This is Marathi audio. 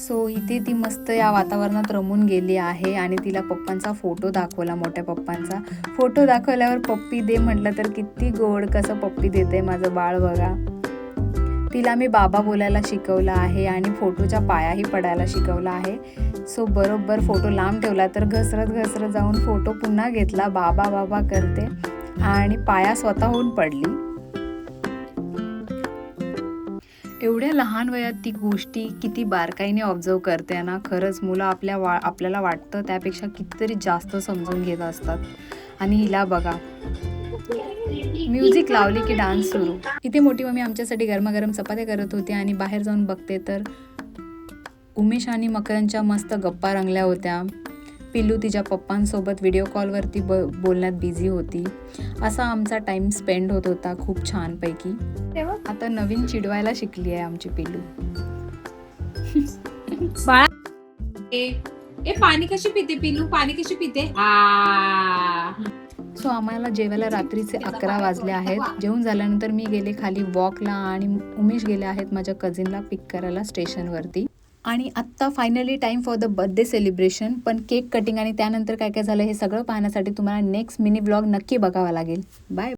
सो इथे ती मस्त या वातावरणात रमून गेली आहे आणि तिला पप्पांचा फोटो दाखवला, मोठ्या पप्पांचा फोटो दाखवल्यावर पप्पी दे म्हटलं तर किती गोड कसं पप्पी देते माझं बाळ बघा. तिला मी बाबा बोलायला शिकवलं आहे आणि फोटोच्या पायाही पडायला शिकवलं आहे. सो बरोबर फोटो लांब ठेवला तर घसरत जाऊन फोटो पुन्हा घेतला, बाबा बाबा करते आणि पाया स्वतःहून पडली. एवढ्या लहान वयात ती गोष्टी किती बारकाईने ऑब्झर्व करते ना. खरंच मुलं आपल्याला वाटतं त्यापेक्षा कितीतरी जास्त समजून घेत असतात. आणि हिला बघा, म्युझिक लावली की डान्स सुरू. इथे मोठी मम्मी आमच्यासाठी गरमागरम चपात्या करत होती आणि बाहेर जाऊन बघते तर उमेश आणि मकरंदच्या मस्त गप्पा रंगल्या होत्या. पिल्लू तिच्या पप्पांसोबत व्हिडिओ कॉलवरती बोलण्यात बिझी होती. असा आमचा टाइम स्पेंड होत होता खूप छानपैकी. आता नवीन चिडवायला शिकली आहे आमची पिल्लू. पाणी कशी पिते पिल्लू, पाणी कशी पिते. सो आम्हाला जेवायला रात्रीचे 11 वाजले आहेत. जेवून झाल्यानंतर मी गेले खाली वॉकला आणि उमेश गेले आहेत माझ्या कझिनला पिक करायला स्टेशनवरती. आणि आत्ता finally time for the birthday celebration. पण केक कटिंग आणि त्यानंतर काय काय झालं हे सगळं पाहण्यासाठी तुम्हाला नेक्स्ट मिनी व्लॉग नक्की बघावा लागेल. बाय.